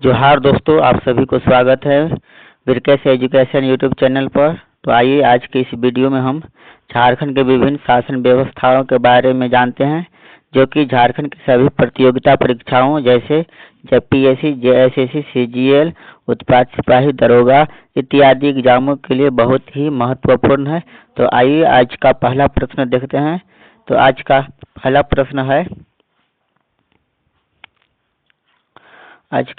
जोहार दोस्तों, आप सभी को स्वागत है विरकेश एजुकेशन यूट्यूब चैनल पर। तो आइए आज के इस वीडियो में हम झारखंड के विभिन्न शासन व्यवस्थाओं के बारे में जानते हैं, जो कि झारखंड की सभी प्रतियोगिता परीक्षाओं जैसे जेपीएससी, जेएसएससी, सीजीएल, उत्पाद सिपाही, दरोगा इत्यादि एग्जामों के लिए बहुत ही महत्वपूर्ण है। तो आइए आज का पहला प्रश्न देखते हैं। तो आज का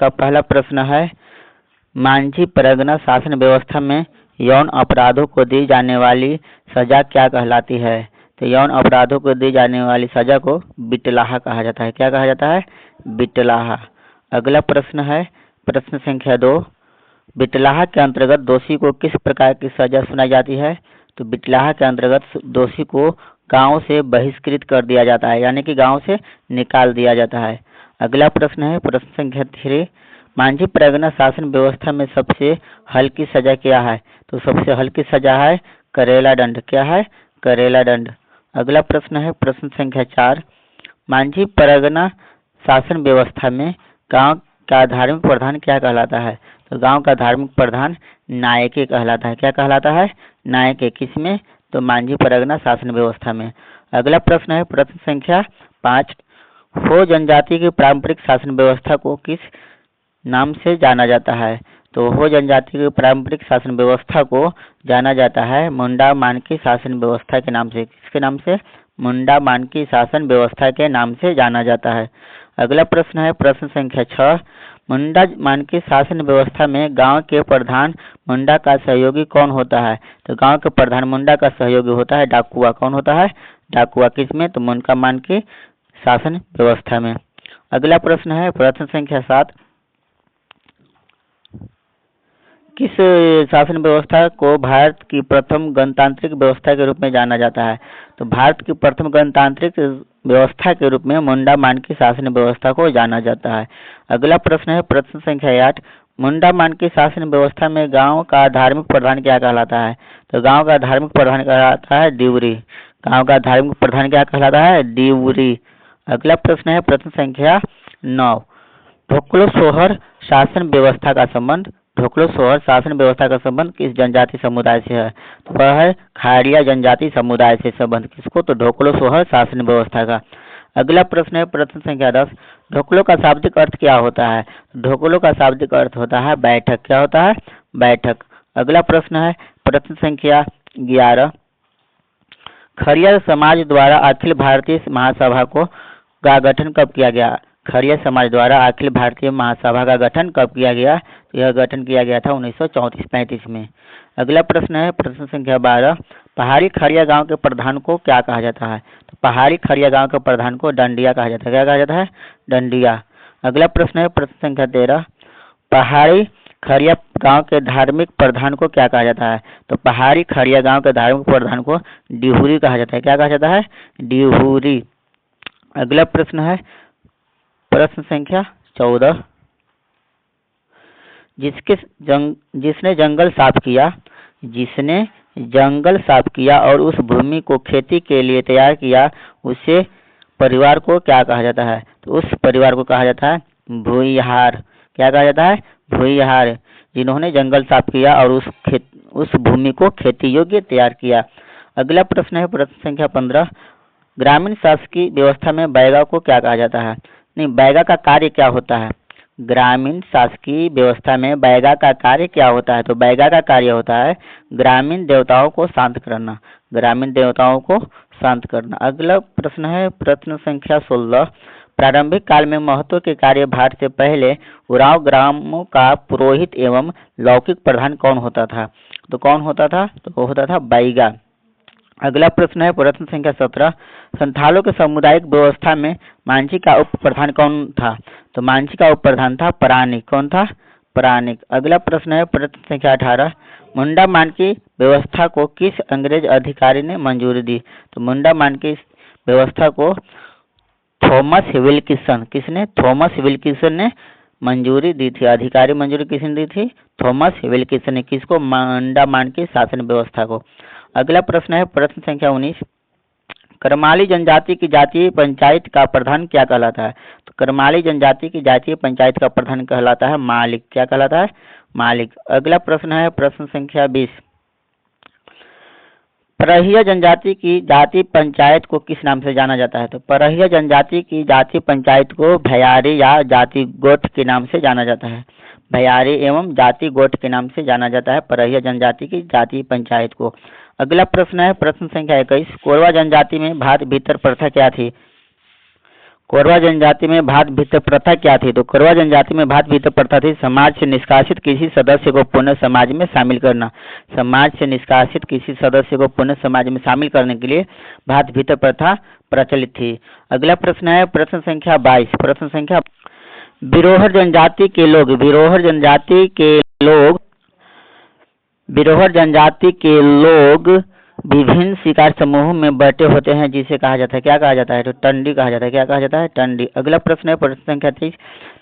पहला प्रश्न है मांझी परगना शासन व्यवस्था में यौन अपराधों को दी जाने वाली सजा क्या कहलाती है? तो यौन अपराधों को दी जाने वाली सजा को बिटलाहा कहा जाता है। क्या कहा जाता है? बिटलाहा। अगला प्रश्न है प्रश्न संख्या 2। बिटलाहा के अंतर्गत दोषी को किस प्रकार की सजा सुनाई जाती है? तो बिटलाहा के अंतर्गत दोषी को गांव से बहिष्कृत कर दिया जाता है, यानी कि गांव से निकाल दिया जाता है। अगला प्रश्न है प्रश्न संख्या 3। मांझी परगना शासन व्यवस्था में सबसे हल्की सजा क्या है? तो सबसे हल्की सजा है करेला दंड। क्या है? करेला दंड। अगला प्रश्न है प्रश्न संख्या 4। मांझी परगना शासन व्यवस्था में गांव का धार्मिक प्रधान क्या कहलाता है? तो गांव का धार्मिक प्रधान नायके कहलाता है। क्या कहलाता है? नायके। किसमें? तो मांझी परगना शासन व्यवस्था में। अगला प्रश्न है प्रश्न संख्या 5। हो जनजाति की पारंपरिक शासन व्यवस्था को किस नाम से जाना जाता है? तो हो जनजाति की पारंपरिक शासन व्यवस्था को जाना जाता है मुंडा मानकी शासन व्यवस्था के नाम से। किसके नाम से? मुंडा मानकी शासन व्यवस्था के नाम से जाना जाता है। अगला प्रश्न है प्रश्न संख्या 6। मुंडा मानकी शासन व्यवस्था में गांव के प्रधान मुंडा का सहयोगी कौन होता है? तो गांव के प्रधान मुंडा का सहयोगी होता है डाकुआ। कौन होता है? डाकुआ। किसमें? तो मुंडा मानकी शासन व्यवस्था में। अगला प्रश्न है प्रश्न संख्या 7। किस शासन व्यवस्था को भारत की प्रथम गणतांत्रिक व्यवस्था के रूप में जाना जाता है? तो भारत की प्रथम गणतांत्रिक व्यवस्था के रूप में मुंडा मानकी शासन व्यवस्था को जाना जाता है। अगला प्रश्न है प्रश्न संख्या 8। मुंडा मानकी शासन व्यवस्था में गांव का धार्मिक प्रधान क्या कहलाता है? तो गांव का धार्मिक प्रधान कहलाता है डिवरी। गांव का धार्मिक प्रधान क्या कहलाता है? डिवरी। अगला प्रश्न है प्रश्न संख्या 9। ढोकलो सोहर शासन व्यवस्था का संबंध किस जनजाति समुदाय से है? तो वह है खाड़िया जनजाति समुदाय से संबंध। किसको? तो ढोकलो सोहर शासन व्यवस्था का। अगला प्रश्न है प्रश्न संख्या 10। ढोकलो का शाब्दिक अर्थ क्या होता है? ढोकलो का शाब्दिक अर्थ होता है बैठक। क्या होता है? बैठक। अगला प्रश्न है प्रश्न संख्या 11। खरिया समाज द्वारा अखिल भारतीय महासभा का गठन कब किया गया? खरिया समाज द्वारा अखिल भारतीय महासभा का गठन कब किया गया? तो यह गठन किया गया था 1934-35 में। अगला प्रश्न है प्रश्न संख्या 12। पहाड़ी खरिया गांव के प्रधान को क्या कहा जाता है? तो पहाड़ी खरिया गांव के प्रधान को डंडिया कहा जाता है। क्या कहा जाता है? डंडिया। अगला प्रश्न है प्रश्न संख्या 13। पहाड़ी खरिया गांव के धार्मिक प्रधान को क्या कहा जाता है? तो पहाड़ी खरिया गांव के धार्मिक प्रधान को डिहुरी कहा जाता है। क्या कहा जाता है? डिहुरी। अगला प्रश्न है प्रश्न संख्या 14। जिसने जंगल साफ किया और उस भूमि को खेती के लिए तैयार किया, उसे परिवार को क्या कहा जाता है? तो उस परिवार को कहा जाता है भूमिहार। क्या कहा जाता है? भूमिहार। जिन्होंने जंगल साफ किया और उस भूमि को खेती योग्य तैयार किया। अगला प्रश्न है प्रश्न संख्या 15। ग्रामीण शासकीय व्यवस्था में बैगा को क्या कहा जाता है? नहीं, बैगा का कार्य क्या होता है? ग्रामीण शासकीय व्यवस्था में बैगा का कार्य क्या होता है? तो बैगा का कार्य होता है ग्रामीण देवताओं को शांत करना। ग्रामीण देवताओं को शांत करना। अगला प्रश्न है प्रश्न संख्या 16। प्रारंभिक काल में महतो के कार्यभार से पहले उरांव ग्रामों का पुरोहित एवं लौकिक प्रधान कौन होता था? तो कौन होता था? तो वो होता था बैगा। अगला प्रश्न है प्रश्न संख्या 17। संथालों के सामुदायिक व्यवस्था में मांझी का उप प्रधान कौन था? तो मांझी का उप प्रधान था परानिक। कौन था? परानिक। अगला प्रश्न है प्रश्न संख्या 18। मुंडा मानकी व्यवस्था को किस अंग्रेज अधिकारी ने मंजूरी दी? तो मुंडा मानकी व्यवस्था को थॉमस विल्किंसन। किसने? थॉमस विल्किंसन ने मंजूरी दी थी। अधिकारी मंजूरी किसने दी थी? थॉमस विल्किंसन ने। किसको? मुंडा मानकी शासन व्यवस्था को। अगला प्रश्न है प्रश्न संख्या 19। करमाली जनजाति की जातीय पंचायत का प्रधान क्या कहलाता है? तो करमाली जनजाति की जातीय पंचायत का प्रधान कहलाता है मालिक। क्या कहलाता है? मालिक। अगला प्रश्न है प्रश्न संख्या 20। परहिया जनजाति की जाति पंचायत को किस नाम से जाना जाता है? तो परहिया जनजाति की जाति पंचायत को भैयारी या जाति गोठ के नाम से जाना जाता है। भैयारी एवं जाति गोठ के नाम से जाना जाता है परहिया जनजाति की जाति पंचायत को। अगला प्रश्न है प्रश्न संख्या 21। कोरवा जनजाति में भात भीतर प्रथा क्या थी? कोरवा जनजाति में भात भीतर प्रथा क्या थी? तो कोरवा जनजाति में भात भीतर प्रथा थी समाज से निष्कासित किसी सदस्य को पुनः समाज में शामिल करना। समाज से निष्कासित किसी सदस्य को पुनः समाज में शामिल करने के लिए भात भीतर प्रथा प्रचलित थी। अगला प्रश्न है प्रश्न संख्या 22। प्रश्न संख्या बिरोहर जनजाति के लोग विभिन्न शिकार समूहों में बटे होते हैं जिसे कहा जाता है, क्या कहा जाता है? तो टंडी कहा जाता है। क्या कहा जाता है? टंडी। अगला प्रश्न है प्रश्न संख्या 23।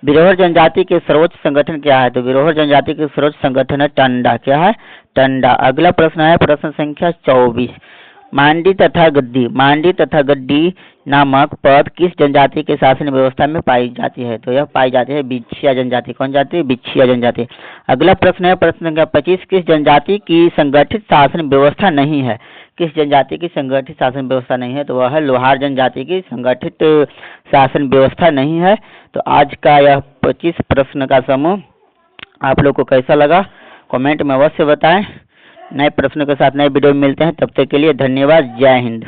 बिरोहर जनजाति के सर्वोच्च संगठन क्या है? तो बिरोहर जनजाति के सर्वोच्च संगठन है टंडा। क्या है? टंडा। अगला प्रश्न है प्रश्न संख्या 24। मांडी तथा गड्डी नामक पद किस जनजाति के शासन व्यवस्था में पाई जाती है? तो यह पाई जाती है बिछिया जनजाति। कौन जाति? बिछिया जनजाति। अगला प्रश्न है प्रश्न संख्या 25। किस जनजाति की संगठित शासन व्यवस्था नहीं है? किस जनजाति की संगठित शासन व्यवस्था नहीं है? तो वह है लोहार जनजाति की संगठित शासन व्यवस्था नहीं है। तो आज का यह 25 प्रश्न का समूह आप लोग को कैसा लगा कमेंट में अवश्य बताएं। नए प्रश्नों के साथ नए वीडियो में मिलते हैं, तब तक के लिए धन्यवाद। जय हिंद।